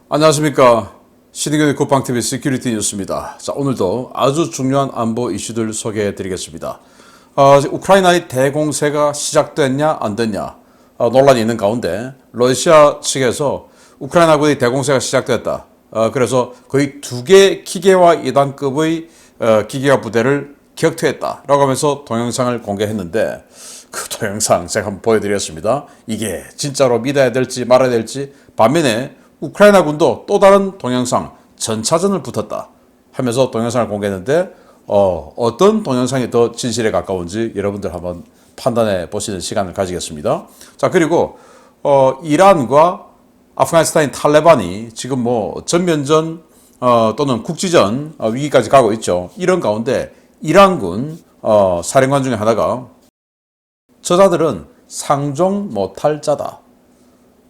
안녕하십니까. 신의균의 국방TV 시큐리티 뉴스입니다. 자, 오늘도 아주 중요한 안보 이슈들 소개해 드리겠습니다. 우크라이나의 대공세가 시작됐냐 안 됐냐 논란이 있는 가운데 러시아 측에서 우크라이나군의 대공세가 시작됐다. 그래서 거의 2개 기계화 2단급의 기계화 부대를 격퇴했다라고 하면서 동영상을 공개했는데 그 동영상 제가 한번 보여드렸습니다. 이게 진짜로 믿어야 될지 말아야 될지. 반면에 우크라이나군도 또 다른 동영상 전차전을 붙었다 하면서 동영상을 공개했는데 어떤 동영상이 더 진실에 가까운지 여러분들 한번 판단해 보시는 시간을 가지겠습니다. 자, 그리고 이란과 아프가니스탄 탈레반이 지금 뭐 전면전 또는 국지전 위기까지 가고 있죠. 이런 가운데 이란군 사령관 중에 하나가 저자들은 상종 못할 자다,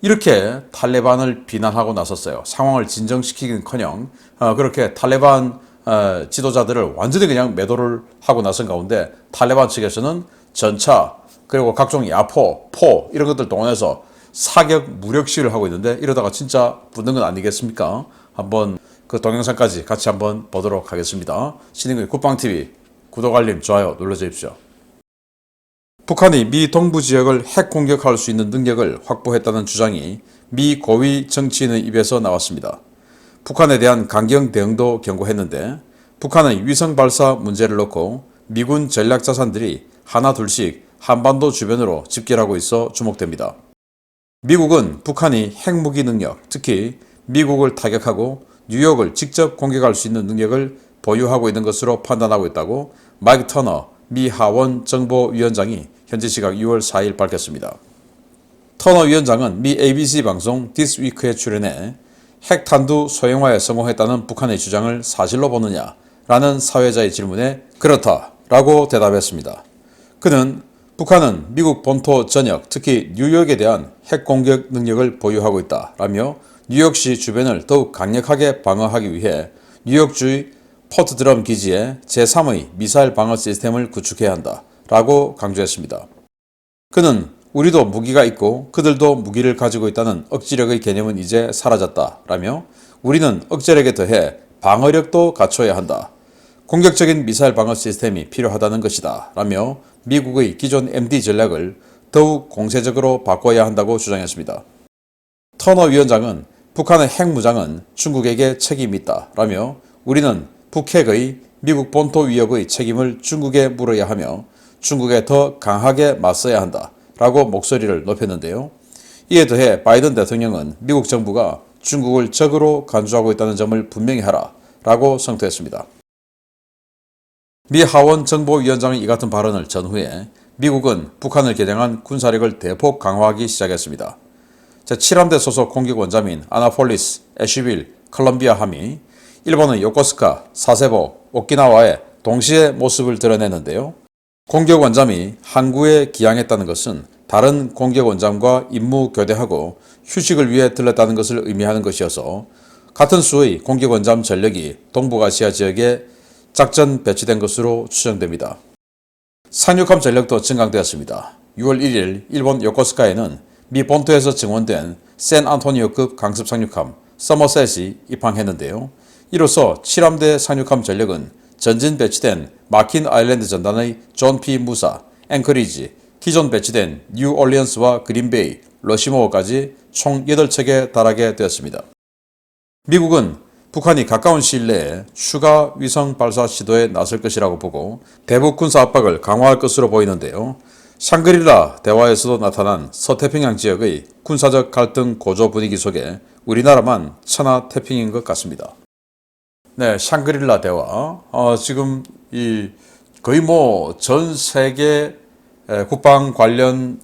이렇게 탈레반을 비난하고 나섰어요. 상황을 진정시키긴커녕 그렇게 탈레반 지도자들을 완전히 그냥 매도를 하고 나선 가운데 탈레반 측에서는 전차 그리고 각종 야포, 포 이런 것들 동원해서 사격 무력 시위를 하고 있는데 이러다가 진짜 붙는 건 아니겠습니까? 한번 그 동영상까지 같이 한번 보도록 하겠습니다. 신인국의 국방TV 구독, 알림, 좋아요 눌러주십시오. 북한이 미 동부 지역을 핵 공격할 수 있는 능력을 확보했다는 주장이 미 고위 정치인의 입에서 나왔습니다. 북한에 대한 강경 대응도 경고했는데 북한의 위성 발사 문제를 놓고 미군 전략 자산들이 하나 둘씩 한반도 주변으로 집결하고 있어 주목됩니다. 미국은 북한이 핵무기 능력, 특히 미국을 타격하고 뉴욕을 직접 공격할 수 있는 능력을 보유하고 있는 것으로 판단하고 있다고 마이크 터너 미 하원 정보위원장이 현지 시각 6월 4일 밝혔습니다. 터너 위원장은 미 ABC 방송 This Week에 출연해 핵탄두 소형화에 성공했다는 북한의 주장을 사실로 보느냐 라는 사회자의 질문에 그렇다라고 대답했습니다. 그는 북한은 미국 본토 전역, 특히 뉴욕에 대한 핵공격 능력을 보유하고 있다라며 뉴욕시 주변을 더욱 강력하게 방어하기 위해 뉴욕주의 포트드럼 기지에 제3의 미사일 방어 시스템을 구축해야 한다 라고 강조했습니다. 그는 우리도 무기가 있고 그들도 무기를 가지고 있다는 억지력의 개념은 이제 사라졌다 라며 우리는 억제력에 더해 방어력도 갖춰야 한다. 공격적인 미사일 방어 시스템이 필요하다는 것이다 라며 미국의 기존 MD 전략을 더욱 공세적으로 바꿔야 한다고 주장했습니다. 터너 위원장은 북한의 핵무장은 중국에게 책임이 있다 라며 우리는 북핵의 미국 본토 위협의 책임을 중국에 물어야 하며 중국에 더 강하게 맞서야 한다 라고 목소리를 높였는데요. 이에 더해 바이든 대통령은 미국 정부가 중국을 적으로 간주하고 있다는 점을 분명히 하라 라고 성토했습니다. 미 하원 정보위원장의 이 같은 발언을 전후에 미국은 북한을 겨냥한 군사력을 대폭 강화하기 시작했습니다. 제7함대 소속 공격 원잠인 아나폴리스, 애쉬빌, 컬럼비아 함이 일본의 요코스카, 사세보, 오키나와에 동시에 모습을 드러냈는데요. 공격 원잠이 항구에 기항했다는 것은 다른 공격 원잠과 임무 교대하고 휴식을 위해 들렀다는 것을 의미하는 것이어서 같은 수의 공격 원잠 전력이 동북아시아 지역에 작전 배치된 것으로 추정됩니다. 상륙함 전력도 증강되었습니다. 6월 1일 일본 요코스카에는 미 본토에서 증원된 샌안토니오급 강습 상륙함 서머셋이 입항했는데요. 이로써 7함대 상륙함 전력은 전진 배치된 마킨 아일랜드 전단의 존 P. 무사, 앵커리지, 기존 배치된 뉴 올리언스와 그린베이, 러시모어까지 총 8척에 달하게 되었습니다. 미국은 북한이 가까운 시일 내에 추가 위성 발사 시도에 나설 것이라고 보고 대북 군사 압박을 강화할 것으로 보이는데요. 샹그릴라 대화에서도 나타난 서태평양 지역의 군사적 갈등 고조 분위기 속에 우리나라만 천하태평인 것 같습니다. 네, 샹그릴라 대화. 지금 거의 뭐 전 세계 국방 관련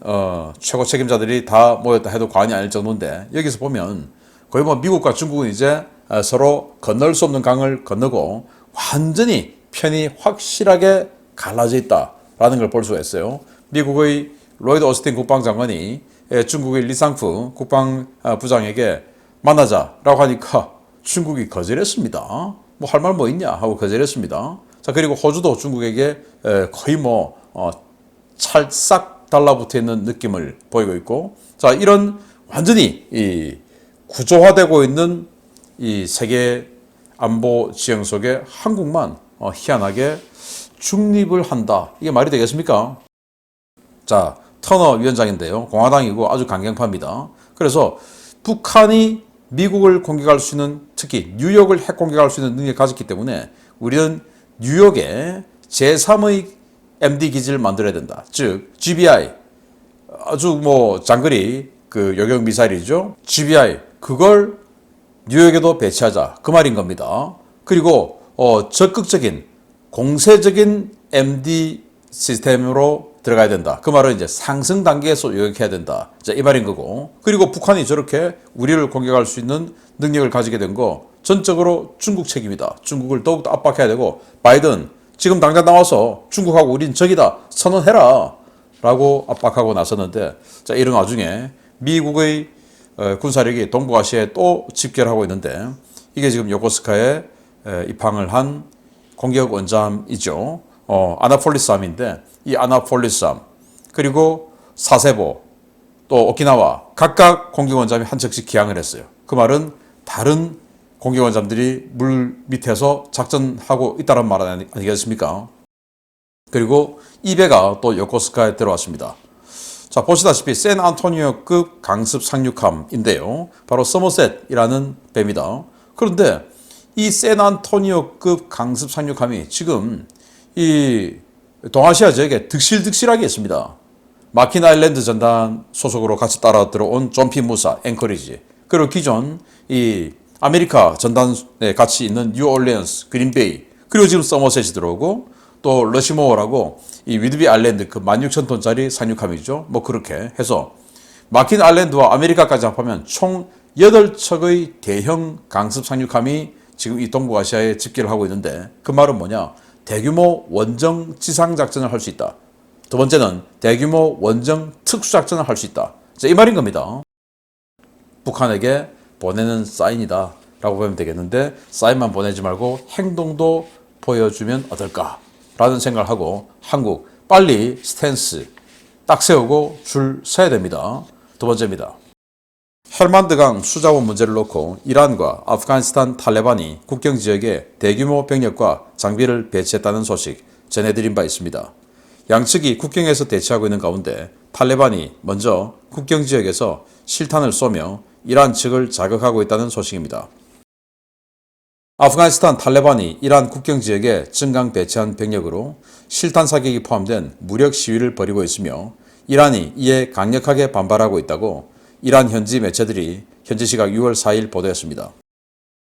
최고 책임자들이 다 모였다 해도 과언이 아닐 정도인데 여기서 보면 거의 뭐 미국과 중국은 이제 서로 건널 수 없는 강을 건너고 완전히 편이 확실하게 갈라져 있다라는 걸 볼 수가 있어요. 미국의 로이드 오스틴 국방장관이 중국의 리상프 국방부장에게 만나자라고 하니까 중국이 거절했습니다. 뭐 할 말 뭐 있냐 하고 거절했습니다. 자, 그리고 호주도 중국에게 거의 뭐 찰싹 달라붙어 있는 느낌을 보이고 있고, 자, 이런 완전히 이 구조화되고 있는 이 세계 안보 지형 속에 한국만 희한하게 중립을 한다. 이게 말이 되겠습니까? 자, 터너 위원장인데요. 공화당이고 아주 강경파입니다. 그래서 북한이 미국을 공격할 수 있는, 특히 뉴욕을 핵 공격할 수 있는 능력을 가졌기 때문에 우리는 뉴욕에 제3의 MD 기지를 만들어야 된다. 즉 GBI, 아주 장거리 그 요격 미사일이죠. GBI, 그걸 뉴욕에도 배치하자, 그 말인 겁니다. 그리고 적극적인 공세적인 MD 시스템으로 들어가야 된다. 그 말은 이제 상승 단계에서 요격해야 된다. 자, 이 말인 거고. 그리고 북한이 저렇게 우리를 공격할 수 있는 능력을 가지게 된 거 전적으로 중국 책임이다. 중국을 더욱더 압박해야 되고, 바이든 지금 당장 나와서 중국하고 우린 적이다 선언해라 라고 압박하고 나섰는데, 자, 이런 와중에 미국의 군사력이 동북아시아에 또 집결하고 있는데, 이게 지금 요코스카에 입항을 한 공격 원잠이죠. 아나폴리스함인데, 이 아나폴리스함, 그리고 사세보, 또 오키나와 각각 공격 원잠이 한 척씩 기항을 했어요. 그 말은 다른 공격 원잠들이 물 밑에서 작전하고 있다는 말 아니겠습니까? 그리고 이 배가 또 요코스카에 들어왔습니다. 자, 보시다시피 샌안토니오급 강습 상륙함인데요. 바로 서머셋이라는 배입니다. 그런데 이 샌안토니오급 강습 상륙함이 지금 이 동아시아 지역에 득실득실하게 있습니다. 마킨 아일랜드 전단 소속으로 같이 따라 들어온 존피 무사, 앵커리지, 그리고 기존 이 아메리카 전단에 같이 있는 뉴올리언스, 그린베이, 그리고 지금 서머셋이 들어오고, 또 러시모어라고 이 위드비 아일랜드 그 16,000톤짜리 상륙함이죠. 그렇게 해서 마킨 아일랜드와 아메리카까지 합하면 총 8척의 대형 강습 상륙함이 지금 이 동북아시아에 집결을 하고 있는데, 그 말은 뭐냐? 대규모 원정 지상작전을 할 수 있다. 두 번째는 대규모 원정 특수작전을 할 수 있다. 자, 이 말인 겁니다. 북한에게 보내는 사인이다 라고 보면 되겠는데, 사인만 보내지 말고 행동도 보여주면 어떨까 라는 생각을 하고, 한국 빨리 스탠스 딱 세우고 줄 서야 됩니다. 두 번째입니다. 헬만드강 수자원 문제를 놓고 이란과 아프가니스탄 탈레반이 국경 지역에 대규모 병력과 장비를 배치했다는 소식 전해드린 바 있습니다. 양측이 국경에서 대치하고 있는 가운데 탈레반이 먼저 국경 지역에서 실탄을 쏘며 이란 측을 자극하고 있다는 소식입니다. 아프가니스탄 탈레반이 이란 국경 지역에 증강 배치한 병력으로 실탄 사격이 포함된 무력 시위를 벌이고 있으며, 이란이 이에 강력하게 반발하고 있다고 이란 현지 매체들이 현지 시각 6월 4일 보도했습니다.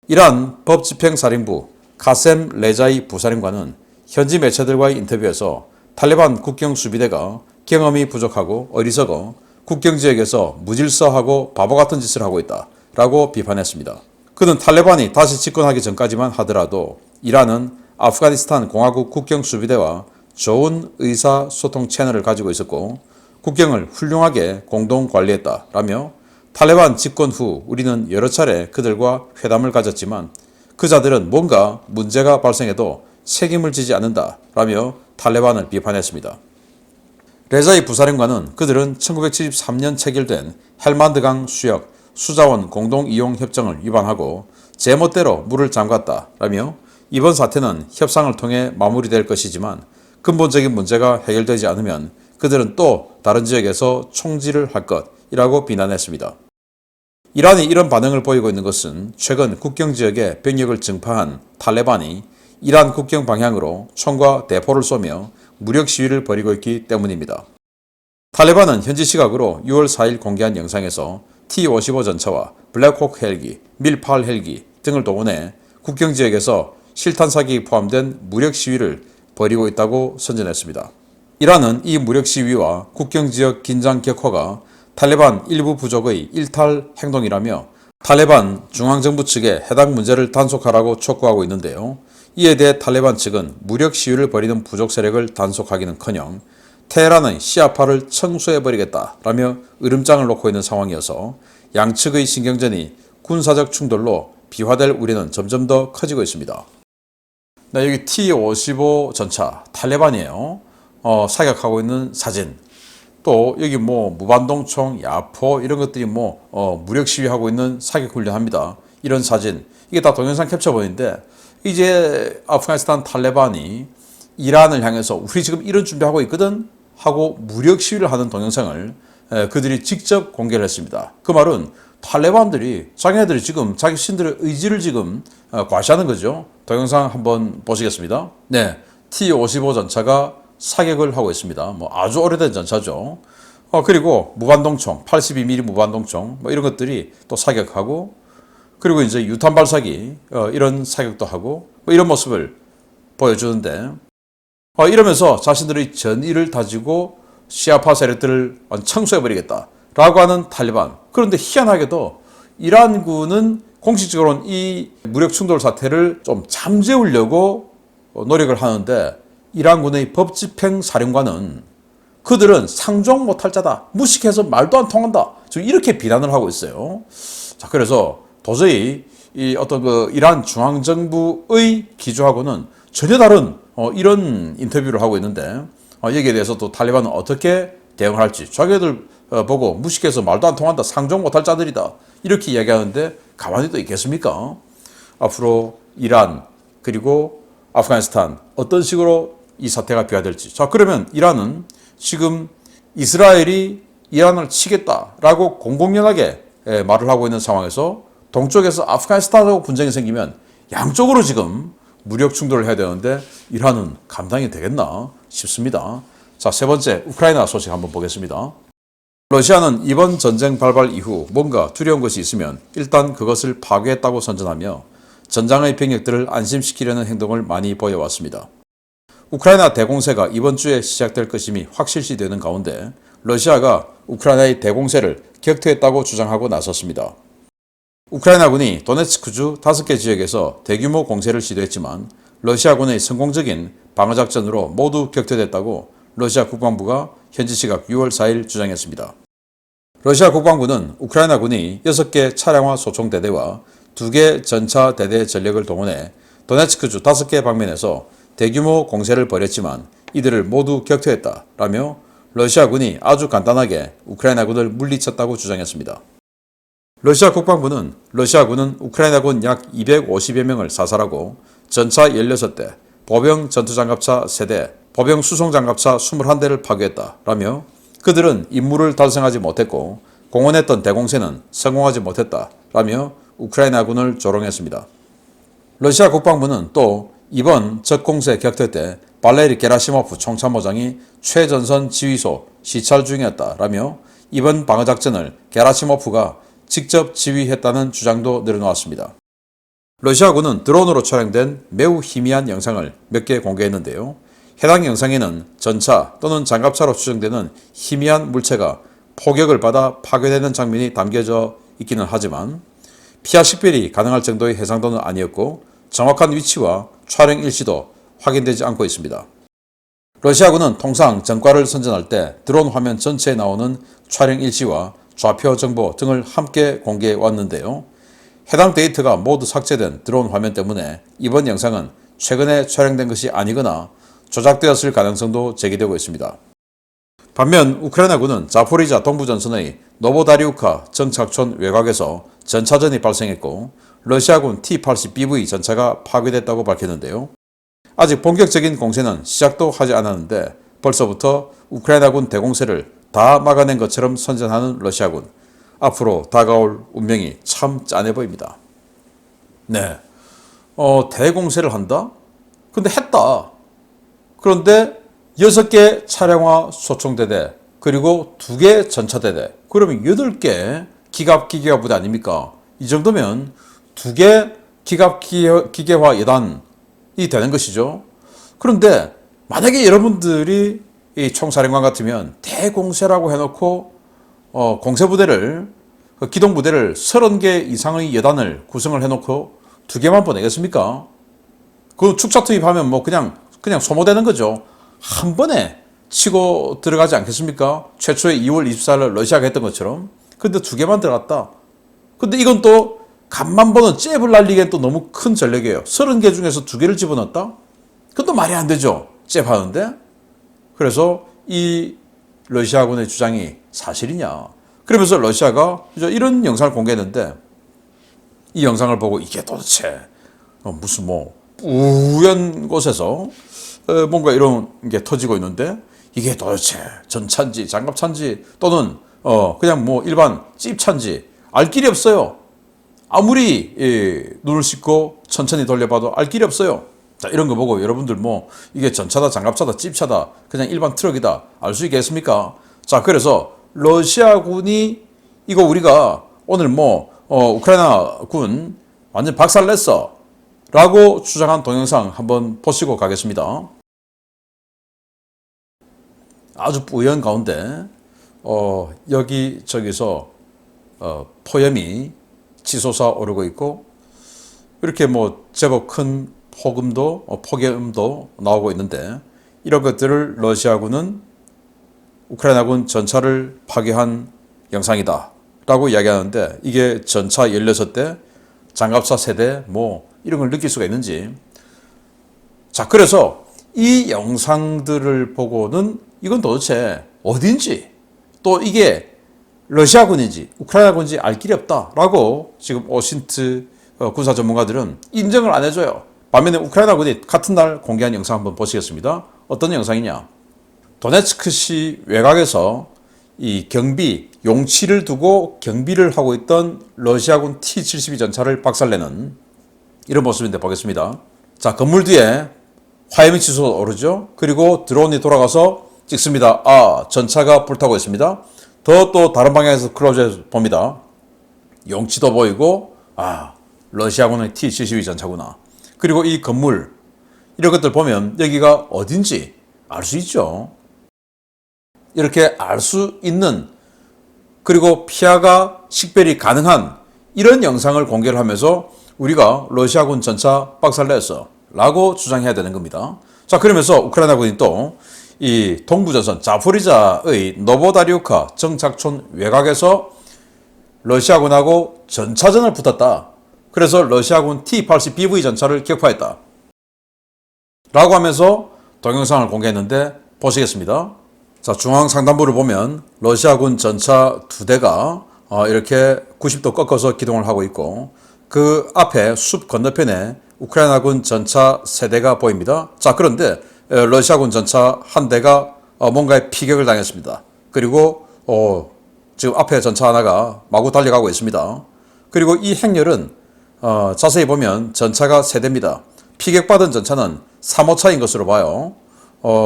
이란 법집행사령부 카셈 레자이 부사령관은 현지 매체들과의 인터뷰에서 탈레반 국경 수비대가 경험이 부족하고 어리석어 국경 지역에서 무질서하고 바보 같은 짓을 하고 있다 라고 비판했습니다. 그는 탈레반이 다시 집권하기 전까지만 하더라도 이란은 아프가니스탄 공화국 국경 수비대와 좋은 의사소통 채널을 가지고 있었고 국경을 훌륭하게 공동 관리했다 라며, 탈레반 집권 후 우리는 여러 차례 그들과 회담을 가졌지만 그 자들은 뭔가 문제가 발생해도 책임을 지지 않는다 라며 탈레반을 비판했습니다. 레자이 부사령관은 그들은 1973년 체결된 헬만드강 수역 수자원 공동이용협정을 위반하고 제멋대로 물을 잠갔다 라며, 이번 사태는 협상을 통해 마무리될 것이지만 근본적인 문제가 해결되지 않으면 그들은 또 다른 지역에서 총질을 할 것이라고 비난했습니다. 이란이 이런 반응을 보이고 있는 것은 최근 국경 지역에 병력을 증파한 탈레반이 이란 국경 방향으로 총과 대포를 쏘며 무력 시위를 벌이고 있기 때문입니다. 탈레반은 현지 시각으로 6월 4일 공개한 영상에서 T-55 전차와 블랙호크 헬기, 밀8 헬기 등을 동원해 국경 지역에서 실탄 사격이 포함된 무력 시위를 벌이고 있다고 선전했습니다. 이란은 이 무력 시위와 국경 지역 긴장 격화가 탈레반 일부 부족의 일탈 행동이라며 탈레반 중앙정부 측에 해당 문제를 단속하라고 촉구하고 있는데요. 이에 대해 탈레반 측은 무력 시위를 벌이는 부족 세력을 단속하기는커녕 테헤란의 시아파를 청소해버리겠다라며 으름장을 놓고 있는 상황이어서 양측의 신경전이 군사적 충돌로 비화될 우려는 점점 더 커지고 있습니다. 네, 여기 T-55 전차 탈레반이에요. 사격하고 있는 사진. 또 여기 무반동총, 야포 이런 것들이 무력 시위하고 있는 사격 훈련합니다. 이런 사진. 이게 다 동영상 캡처본인데 이제 아프가니스탄 탈레반이 이란을 향해서 우리 지금 이런 준비하고 있거든 하고 무력 시위를 하는 동영상을 그들이 직접 공개를 했습니다. 그 말은 탈레반들이 자기네들이 지금 자기 신들의 의지를 지금 과시하는 거죠. 동영상 한번 보시겠습니다. 네, T-55 전차가 사격을 하고 있습니다. 뭐 아주 오래된 전차죠. 그리고 무반동총, 82mm 무반동총 뭐 이런 것들이 또 사격하고 그리고 이제 유탄 발사기 이런 사격도 하고 뭐 이런 모습을 보여주는데 이러면서 자신들의 전의를 다지고 시아파 세력들을 청소해버리겠다라고 하는 탈레반. 그런데 희한하게도 이란군은 공식적으로는 이 무력 충돌 사태를 좀 잠재우려고 노력을 하는데 이란군의 법집행 사령관은 그들은 상종 못할 자다. 무식해서 말도 안 통한다. 지금 이렇게 비난을 하고 있어요. 자, 그래서 도저히 이 어떤 그 이란 중앙정부의 기조하고는 전혀 다른 이런 인터뷰를 하고 있는데 여기에 대해서 또 탈레반은 어떻게 대응을 할지 자기들 보고 무식해서 말도 안 통한다. 상종 못할 자들이다. 이렇게 이야기하는데 가만히 또 있겠습니까? 앞으로 이란 그리고 아프가니스탄 어떤 식으로 이 사태가 비화될지. 자, 그러면 이란은 지금 이스라엘이 이란을 치겠다라고 공공연하게 말을 하고 있는 상황에서 동쪽에서 아프가니스탄하고 분쟁이 생기면 양쪽으로 지금 무력 충돌을 해야 되는데 이란은 감당이 되겠나 싶습니다. 자, 세 번째 우크라이나 소식 한번 보겠습니다. 러시아는 이번 전쟁 발발 이후 뭔가 두려운 것이 있으면 일단 그것을 파괴했다고 선전하며 전장의 병력들을 안심시키려는 행동을 많이 보여왔습니다. 우크라이나 대공세가 이번 주에 시작될 것임이 확실시되는 가운데 러시아가 우크라이나의 대공세를 격퇴했다고 주장하고 나섰습니다. 우크라이나군이 도네츠크주 5개 지역에서 대규모 공세를 시도했지만 러시아군의 성공적인 방어작전으로 모두 격퇴됐다고 러시아 국방부가 현지 시각 6월 4일 주장했습니다. 러시아 국방부는 우크라이나군이 6개 차량화 소총대대와 2개 전차 대대 전력을 동원해 도네츠크주 5개 방면에서 대규모 공세를 벌였지만 이들을 모두 격퇴했다라며 러시아군이 아주 간단하게 우크라이나군을 물리쳤다고 주장했습니다. 러시아 국방부는 러시아군은 우크라이나군 약 250여 명을 사살하고 전차 16대, 보병 전투장갑차 3대, 보병 수송장갑차 21대를 파괴했다라며 그들은 임무를 달성하지 못했고 공언했던 대공세는 성공하지 못했다라며 우크라이나군을 조롱했습니다. 러시아 국방부는 또 이번 적공세 격퇴 때 발레리 게라시모프 총参谋장이 최전선 지휘소 시찰 중이었다라며 이번 방어작전을 게라시모프가 직접 지휘했다는 주장도 늘어놓았습니다. 러시아군은 드론으로 촬영된 매우 희미한 영상을 몇 개 공개했는데요. 해당 영상에는 전차 또는 장갑차로 추정되는 희미한 물체가 포격을 받아 파괴되는 장면이 담겨져 있기는 하지만 피하 식별이 가능할 정도의 해상도는 아니었고 정확한 위치와 촬영 일시도 확인되지 않고 있습니다. 러시아군은 통상 전과를 선전할 때 드론 화면 전체에 나오는 촬영 일시와 좌표 정보 등을 함께 공개해 왔는데요. 해당 데이터가 모두 삭제된 드론 화면 때문에 이번 영상은 최근에 촬영된 것이 아니거나 조작되었을 가능성도 제기되고 있습니다. 반면 우크라이나군은 자포리자 동부전선의 노보다리우카 정착촌 외곽에서 전차전이 발생했고 러시아군 T-80BV 전차가 파괴됐다고 밝혔는데요. 아직 본격적인 공세는 시작도 하지 않았는데 벌써부터 우크라이나군 대공세를 다 막아낸 것처럼 선전하는 러시아군. 앞으로 다가올 운명이 참 짠해 보입니다. 네, 대공세를 한다? 근데 했다. 그런데 6개 차량화 소총대대 그리고 2개 전차대대 그러면 8개 기갑기계화 부대 아닙니까? 이 정도면 2개 기갑기계화 여단이 되는 것이죠. 그런데 만약에 여러분들이 이 총사령관 같으면 대공세라고 해놓고 공세부대를 기동부대를 30개 이상의 여단을 구성을 해놓고 2개만 보내겠습니까? 그 축차 투입하면 뭐 그냥 소모되는 거죠. 한 번에 치고 들어가지 않겠습니까? 최초의 2월 24일 러시아가 했던 것처럼. 근데 2개만 들어갔다. 근데 이건 또 간만 보는 잽을 날리기엔 또 너무 큰 전력이에요. 30개 중에서 2개를 집어넣었다? 그건 또 말이 안 되죠. 잽 하는데. 그래서 이 러시아군의 주장이 사실이냐. 그러면서 러시아가 이런 영상을 공개했는데 이 영상을 보고 이게 도대체 무슨 뭐 우연 곳에서 뭔가 이런 게 터지고 있는데 이게 도대체 전차인지 장갑차인지 또는 그냥 뭐 일반 찝차인지 알 길이 없어요. 아무리 눈을 씻고 천천히 돌려봐도 알 길이 없어요. 자, 이런 거 보고 여러분들 뭐 이게 전차다 장갑차다 찝차다 그냥 일반 트럭이다 알 수 있겠습니까? 자, 그래서 러시아군이 이거 우리가 오늘 뭐 우크라이나 군 완전 박살냈어 라고 주장한 동영상 한번 보시고 가겠습니다. 아주 뿌연 가운데 여기저기서 포염이 치솟아 오르고 있고 이렇게 뭐 제법 큰 폭염도 나오고 있는데 이런 것들을 러시아군은 우크라이나군 전차를 파괴한 영상이다 라고 이야기하는데 이게 전차 16대, 장갑차 세대 뭐 이런 걸 느낄 수가 있는지. 자, 그래서 이 영상들을 보고는 이건 도대체 어딘지 또 이게 러시아군인지 우크라이나군인지 알 길이 없다라고 지금 오신트 군사 전문가들은 인정을 안 해줘요. 반면에 우크라이나군이 같은 날 공개한 영상 한번 보시겠습니다. 어떤 영상이냐? 도네츠크시 외곽에서 이 경비, 용치를 두고 경비를 하고 있던 러시아군 T-72 전차를 박살내는 이런 모습인데 보겠습니다. 자, 건물 뒤에 화염이 치솟아 오르죠. 그리고 드론이 돌아가서 찍습니다. 아, 전차가 불타고 있습니다. 더 또 다른 방향에서 클로즈해서 봅니다. 용치도 보이고 아, 러시아군의 T-72 전차구나. 그리고 이 건물 이런 것들 보면 여기가 어딘지 알 수 있죠. 이렇게 알 수 있는 그리고 피하가 식별이 가능한 이런 영상을 공개를 하면서 우리가 러시아군 전차 박살냈어 라고 주장해야 되는 겁니다. 자, 그러면서 우크라이나군이 또 이 동부전선 자포리자의 노보다리우카 정착촌 외곽에서 러시아군하고 전차전을 붙었다. 그래서 러시아군 T-80BV 전차를 격파했다 라고 하면서 동영상을 공개했는데 보시겠습니다. 자, 중앙 상단부를 보면 러시아군 전차 2대가 이렇게 90도 꺾어서 기동을 하고 있고 그 앞에 숲 건너편에 우크라이나군 전차 3대가 보입니다. 자, 그런데 러시아군 전차 1대가 뭔가에 피격을 당했습니다. 그리고 지금 앞에 전차 하나가 마구 달려가고 있습니다. 그리고 이 행렬은 자세히 보면 전차가 3대입니다. 피격받은 전차는 3호차인 것으로 봐요.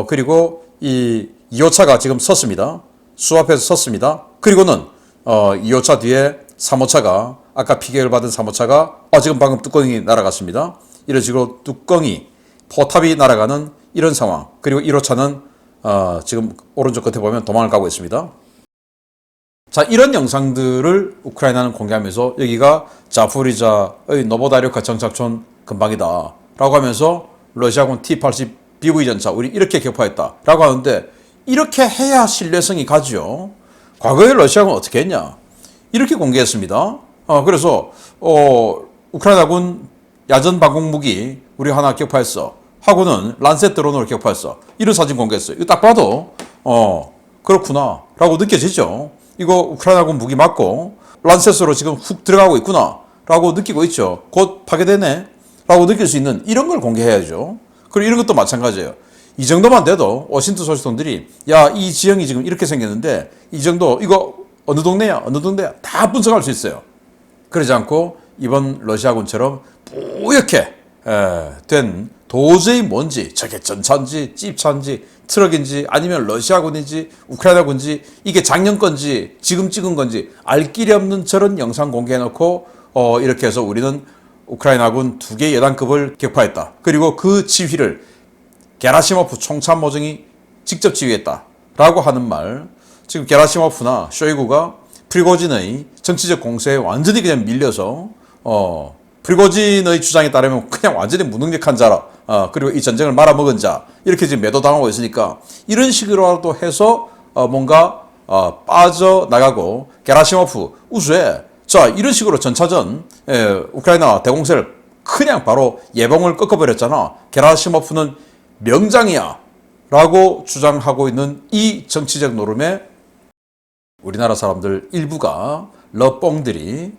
그리고 이 2호차가 지금 섰습니다. 수 앞에서 섰습니다. 그리고는 2호차 뒤에 3호차가 아까 피격을 받은 3호차가 지금 방금 뚜껑이 날아갔습니다. 이런 식으로 뚜껑이 포탑이 날아가는 이런 상황. 그리고 1호차는 지금 오른쪽 끝에 보면 도망을 가고 있습니다. 자, 이런 영상들을 우크라이나는 공개하면서 여기가 자포리자의 노보다리우카 정착촌 근방이다 라고 하면서 러시아군 T-80BV 전차 우리 이렇게 격파했다 라고 하는데 이렇게 해야 신뢰성이 가죠. 과거에 러시아군은 어떻게 했냐? 이렇게 공개했습니다. 그래서 우크라이나군 야전 방공무기 우리 하나 격파했어 하고는 란셋 드론으로 격파했어. 이런 사진 공개했어요. 이거 딱 봐도 그렇구나 라고 느껴지죠. 이거 우크라이나군 무기 맞고 란셋으로 지금 훅 들어가고 있구나 라고 느끼고 있죠. 곧 파괴되네 라고 느낄 수 있는 이런 걸 공개해야죠. 그리고 이런 것도 마찬가지예요. 이 정도만 돼도 오신트 소식통들이 야, 이 지형이 지금 이렇게 생겼는데 이 정도 이거 어느 동네야 어느 동네야 다 분석할 수 있어요. 그러지 않고 이번 러시아군처럼 뿌옇게 된 도저히 뭔지 저게 전차인지 찝차인지 트럭인지 아니면 러시아군인지 우크라이나군인지 이게 작년 건지 지금 찍은 건지 알 길이 없는 저런 영상 공개해놓고 이렇게 해서 우리는 우크라이나군 2개 여단급을 격파했다. 그리고 그 지휘를 게라시모프 총참모장이 직접 지휘했다 라고 하는 말. 지금 게라시모프나 쇼이구가 프리고진의 정치적 공세에 완전히 그냥 밀려서 프리고진의 주장에 따르면 그냥 완전히 무능력한 자라 그리고 이 전쟁을 말아먹은 자 이렇게 지금 매도당하고 있으니까 이런 식으로라도 해서 뭔가 빠져나가고 게라시모프 우수해. 자, 이런 식으로 전차전 우크라이나 대공세를 그냥 바로 예봉을 꺾어버렸잖아. 게라시모프는 명장이야 라고 주장하고 있는 이 정치적 노름에 우리나라 사람들 일부가 러뽕들이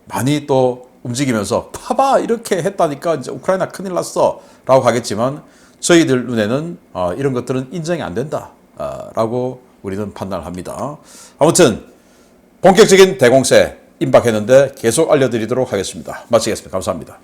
많이 또 움직이면서 봐봐 이렇게 했다니까 이제 우크라이나 큰일 났어라고 하겠지만 저희들 눈에는 이런 것들은 인정이 안 된다라고 우리는 판단을 합니다. 아무튼 본격적인 대공세 임박했는데 계속 알려드리도록 하겠습니다. 마치겠습니다. 감사합니다.